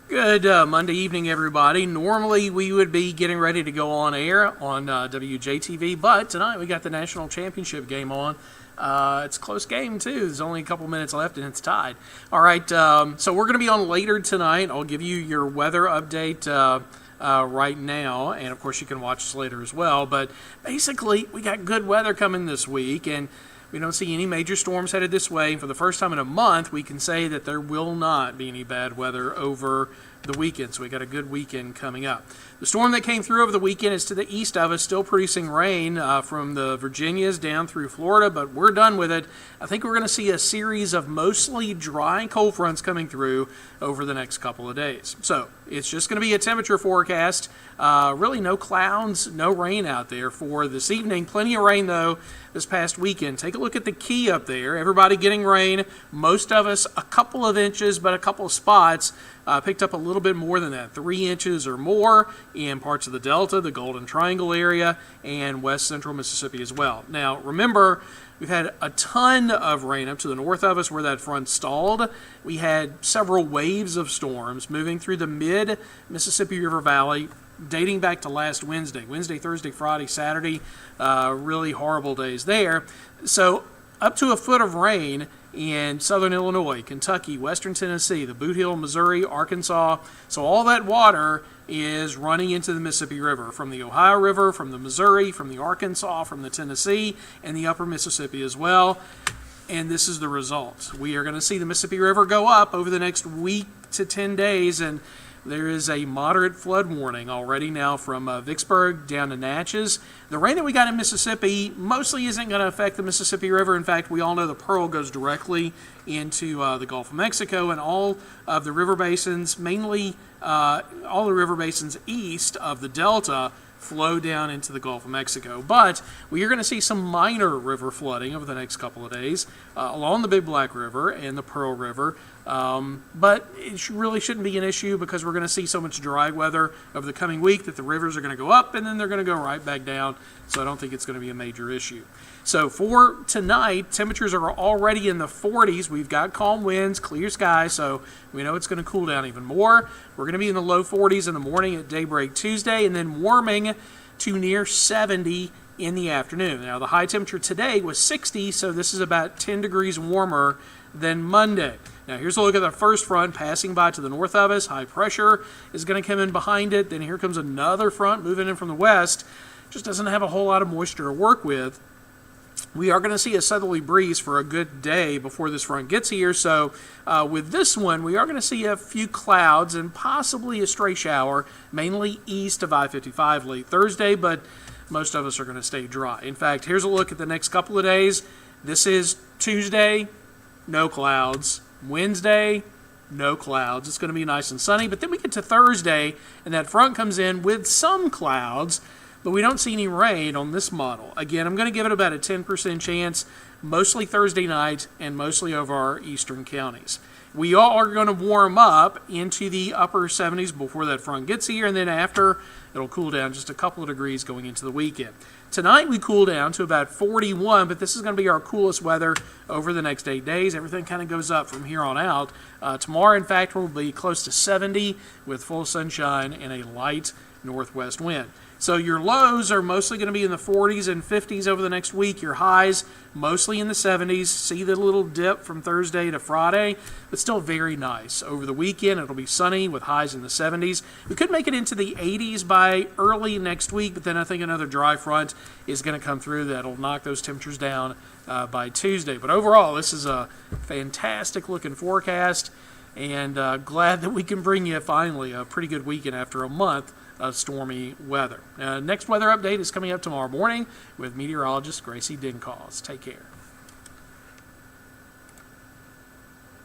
Good Monday evening, everybody. Normally, we would be getting ready to go on air on WJTV, but tonight we got the national championship game on. It's a close game, too. There's only a couple minutes left, and it's tied. All right, so we're going to be on later tonight. I'll give you your weather update right now, and, of course, you can watch us later as well. But basically, we got good weather coming this week, and we don't see any major storms headed this way. For the first time in a month, we can say that there will not be any bad weather over the weekend. So we got a good weekend coming up. The storm that came through over the weekend is to the east of us, still producing rain from the Virginias down through Florida, but we're done with it. I think we're going to see a series of mostly dry cold fronts coming through over the next couple of days. So it's just going to be a temperature forecast. Really no clouds, no rain out there for this evening. Plenty of rain, though, this past weekend. Take a look at the key up there. Everybody getting rain. Most of us a couple of inches, but a couple of spots picked up a little bit more than that, 3 inches or more in parts of the Delta, the Golden Triangle area, and west central Mississippi as well. Now, remember, we've had a ton of rain up to the north of us where that front stalled. We had several waves of storms moving through the mid-Mississippi River Valley, dating back to last Wednesday, Thursday, Friday, Saturday, really horrible days there. So up to a foot of rain in southern Illinois, Kentucky, western Tennessee, the Boot Hill, Missouri, Arkansas. So all that water is running into the Mississippi River from the Ohio River, from the Missouri, from the Arkansas, from the Tennessee, and the upper Mississippi as well. And this is the result. We are going to see the Mississippi River go up over the next week to 10 days, and there is a moderate flood warning already now from Vicksburg down to Natchez. The rain that we got in Mississippi mostly isn't going to affect the Mississippi River. In fact, we all know the Pearl goes directly into the Gulf of Mexico, and all of the river basins, mainly all the river basins east of the Delta, flow down into the Gulf of Mexico. But we are going to see some minor river flooding over the next couple of days along the Big Black River and the Pearl River. But it really shouldn't be an issue because we're going to see so much dry weather over the coming week that the rivers are going to go up and then they're going to go right back down. So I don't think it's going to be a major issue. So for tonight, temperatures are already in the 40s. We've got calm winds, clear skies, so we know it's going to cool down even more. We're going to be in the low 40s in the morning at daybreak Tuesday, and then warming to near 70 in the afternoon. Now, the high temperature today was 60, so this is about 10 degrees warmer than Monday. Now, here's a look at the first front passing by to the north of us. High pressure is going to come in behind it. Then here comes another front moving in from the west. Just doesn't have a whole lot of moisture to work with. We are going to see a southerly breeze for a good day before this front gets here. So with this one, we are going to see a few clouds and possibly a stray shower, mainly east of I-55 late Thursday, but most of us are going to stay dry. In fact, here's a look at the next couple of days. This is Tuesday, no clouds. Wednesday, no clouds. It's going to be nice and sunny. But then we get to Thursday, and that front comes in with some clouds, but we don't see any rain on this model. Again, I'm going to give it about a 10% chance, mostly Thursday night and mostly over our eastern counties. We are going to warm up into the upper 70s before that front gets here, and then after, it'll cool down just a couple of degrees going into the weekend. Tonight, we cool down to about 41, but this is going to be our coolest weather over the next 8 days. Everything kind of goes up from here on out. Tomorrow, in fact, will be close to 70 with full sunshine and a light northwest wind. So your lows are mostly going to be in the 40s and 50s over the next week. Your highs mostly in the 70s. See the little dip from Thursday to Friday, but still very nice. Over the weekend, it'll be sunny with highs in the 70s. We could make it into the 80s by early next week, but then I think another dry front is going to come through that'll knock those temperatures down by Tuesday. But overall, this is a fantastic looking forecast, and glad that we can bring you finally a pretty good weekend after a month of stormy weather. Next weather update is coming up tomorrow morning with meteorologist Gracie Dinkals. Take care.